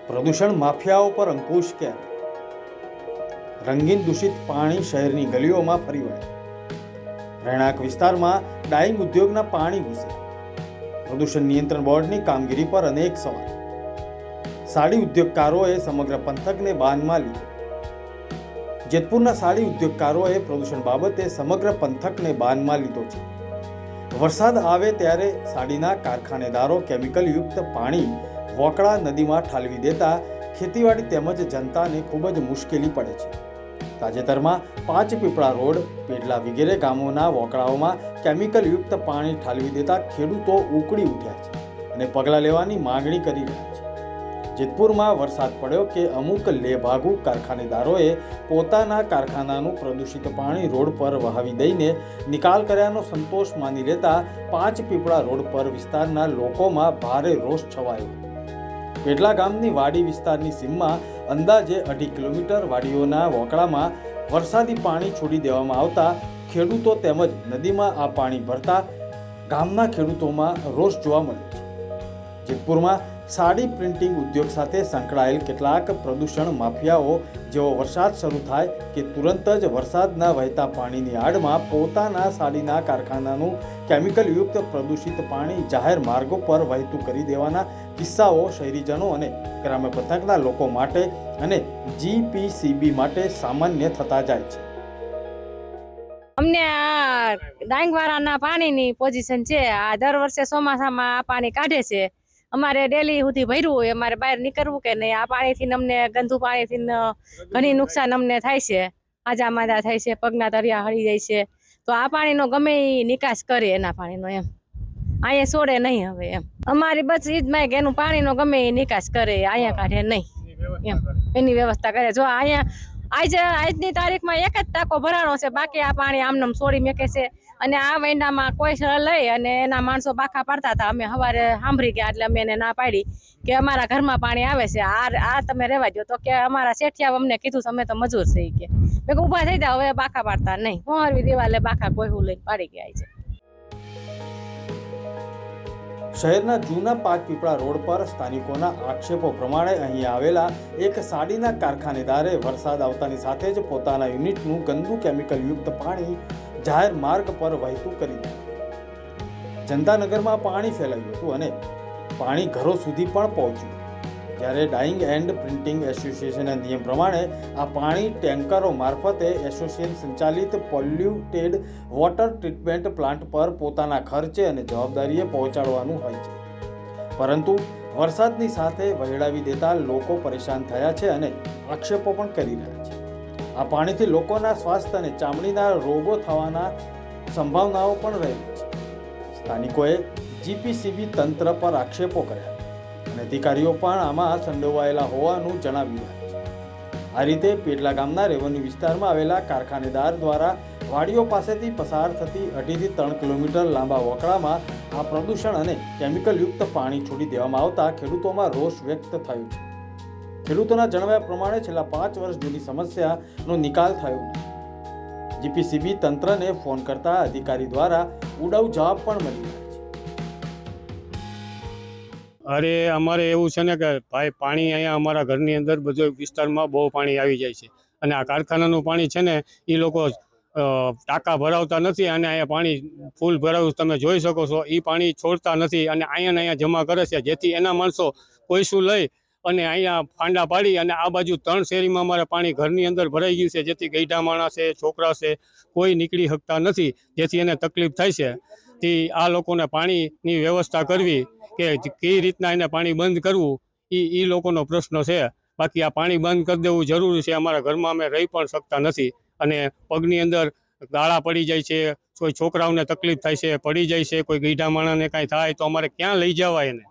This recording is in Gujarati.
પ્રદૂષણ માફિયાઓ પર અંકુશ ક્યારે? રંગીન દૂષિત પાણી શહેરની ગલીઓમાં ફરી વળ્યા. રહેણાંક વિસ્તારમાં ડાઇંગ ઉદ્યોગના પાણી ઘૂસે. પ્રદૂષણ નિયંત્રણ બોર્ડની કામગીરી પર અનેક સવાલ. સાડી ઉદ્યોગકારોએ સમગ્ર પંથકને બાનમાં લીધો. જેતપુરના સાડી ઉદ્યોગકારોએ પ્રદૂષણ બાબતે સમગ્ર પંથકને બાનમાં લીધો છે. વરસાદ આવે ત્યારે સાડીના કારખાનેદારો કેમિકલયુક્ત પાણી વોકળા નદીમાં ઠાલવી દેતા ખેતીવાડી તેમજ જનતાને ખૂબ જ મુશ્કેલી પડે છે. તાજેતરમાં પાંચપીપળા રોડ, પેડલા વગેરે ગામોના વોકળાઓમાં કેમિકલયુક્ત પાણી ઠાલવી દેતા ખેડૂતો ઉકળી ઉઠ્યા છે અને પગલાં લેવાની માંગણી કરી રહ્યા છે. જેતપુરમાં વરસાદ પડ્યો કે અમુક લેભાગુ કારખાનેદારોએ પોતાના કારખાનાનું પ્રદૂષિત પાણી રોડ પર વહાવી દઈને નિકાલ કર્યાનો સંતોષ માની લેતા પાંચપીપળા રોડ પર વિસ્તારના લોકોમાં ભારે રોષ છવાયો. પેડલા ગામની વાડી વિસ્તારની સીમમાં અંદાજે 2.5 કિલોમીટર વાડીઓના વોકળામાં વરસાદી પાણી છોડી દેવામાં આવતા ખેડૂતો તેમજ નદીમાં આ પાણી ભરતા ગામના ખેડૂતોમાં રોષ જોવા મળ્યો છે. જેતપુરમાં સાડી પ્રિન્ટિંગ ઉદ્યોગ સાથે સંકળાયેલ કેટલાક પ્રદૂષણ માફિયાઓ જેવો વરસાદ શરૂ થાય કે તુરંત જ વરસાદના વહેતા પાણીની આડમાં પોતાના સાડીના કારખાનાનું કેમિકલયુક્ત પ્રદૂષિત પાણી જાહેર માર્ગો પર વહેતું કરી દેવાના કિસ્સાઓ શહેરીજનો અને ગ્રામ્ય પંથકના લોકો માટે અને જીપીસીબી માટે સામાન્ય થતા જાય છે. અમને આ ડાંગવાળાના પાણીની પોઝિશન છે. આ દર વર્ષે ચોમાસામાં આ પાણી કાઢે છે. અમારે ડેલી સુધી ભર્યું હોય, અમારે બહાર નીકળવું કે નહીં. આ પાણીથી અમને ગંદુ પાણીથી ઘણી નુકસાન અમને થાય છે. આજા માદા થાય છે, પગના તળિયા હળી જાય છે. તો આ પાણીનો ગમે એ નિકાસ કરે એના પાણીનો એમ અહીંયા છોડે નહીં હવે એમ. અમારી બસ ઈ જ માય કે એનું પાણીનો ગમે એ નિકાસ કરે, અહીંયા કાઢે નહીં એમ એની વ્યવસ્થા કરે. જો અહીંયા આજની તારીખમાં એક જ ટાંકો ભરાણો છે, બાકી આ પાણી આમનામ છોડી મેકે છે. અને આ વૈંડામાં કોઈ લઈ અને એના માણસો બાખા પાડતા હતા. અમે સવારે સાંભળી ગયા એટલે અમે એને ના પાડી કે અમારા ઘરમાં પાણી આવે છે, આ તમે રહેવા દો. તો કે અમારા શેઠિયા અમને કીધું અમે તો મજૂર છે કે મેં ઊભા થઈ જાવ, હવે બાખા પાડતા નહીં. મોરવી દિવાલે બાખા કોઈ હું લઈને પાડી ગયા છે. શહેરના જૂના પાંચપીપળા રોડ પર સ્થાનિકોના આક્ષેપો પ્રમાણે અહીં આવેલા એક સાડીના કારખાનેદારે વરસાદ આવતાની સાથે જ પોતાના યુનિટનું ગંદુ કેમિકલયુક્ત પાણી જાહેર માર્ગ પર વહેતું કરી દીધું. જનતાનગરમાં પાણી ફેલાયું હતું અને પાણી ઘરો સુધી પણ પહોંચ્યું. જ્યારે ડાઇંગ એન્ડ પ્રિન્ટિંગ એસોસિએશનના નિયમ પ્રમાણે આ પાણી ટેન્કરો મારફતે એસોસિએશન સંચાલિત પોલ્યુટેડ વોટર ટ્રીટમેન્ટ પ્લાન્ટ પર પોતાના ખર્ચે અને જવાબદારીએ પહોંચાડવાનું હોય છે. પરંતુ વરસાદની સાથે વહેડાવી દેતા લોકો પરેશાન થયા છે અને આક્ષેપો પણ કરી રહ્યા છે. આ પાણીથી લોકોના સ્વાસ્થ્ય અને ચામડીના રોગો થવાના સંભાવનાઓ પણ રહેલી છે. સ્થાનિકોએ જીપીસીબી તંત્ર પર આક્ષેપો કર્યા અને અધિકારીઓ પણ આમાં સંડોવાયેલા હોવાનું જણાવ્યું છે. આ રીતે પેડલા ગામના રેવન્યુ વિસ્તારમાં આવેલા કારખાનેદાર દ્વારા વાડીઓ પાસેથી પસાર થતી 2.5 થી 3 કિલોમીટર લાંબા વોકળામાં આ પ્રદૂષણ અને કેમિકલયુક્ત પાણી છોડી દેવામાં આવતા ખેડૂતોમાં રોષ વ્યક્ત થયો છે. ખેડૂતોના જણાવ્યા પ્રમાણે છેલ્લા 5 વર્ષ જૂની સમસ્યાનો નિકાલ થયો નથી. જીપીસીબી તંત્રને ફોન કરતા અધિકારી દ્વારા ઉડાઉ જવાબ પણ મળી રહ્યા છે. અરે અમારે એવું છે ને કે ભાઈ પાણી અહીંયા અમારા ઘરની અંદર બધો વિસ્તારમાં બહુ પાણી આવી જાય છે અને આ કારખાનાનું પાણી છે ને એ લોકો ટાંકા ભરાવતા નથી અને અહીંયા પાણી ફૂલ ભરાવું તમે જોઈ શકો છો. એ પાણી છોડતા નથી અને અહીંયા જમા કરે છે, જેથી એના માણસો કોઈશું લઈ અને અહીંયા ફાંડા પાડી અને આ બાજુ 3 શેરીમાં અમારે પાણી ઘરની અંદર ભરાઈ ગયું છે, જેથી ગઈઢા માણસ છે, છોકરા છે, કોઈ નીકળી શકતા નથી, જેથી એને તકલીફ થાય છે. તે આ લોકોને પાણીની વ્યવસ્થા કરવી કે કઈ રીતના એને પાણી બંધ કરવું એ લોકોનો પ્રશ્ન છે. બાકી આ પાણી બંધ કરી દેવું જરૂરી છે. અમારા ઘરમાં અમે રહી પણ શકતા નથી અને પગની અંદર ગાળા પડી જાય છે, કોઈ છોકરાઓને તકલીફ થાય છે, પડી જાય છે, કોઈ ગઈઢા માણસને કાંઈ થાય તો અમારે ક્યાં લઈ જવાય એને.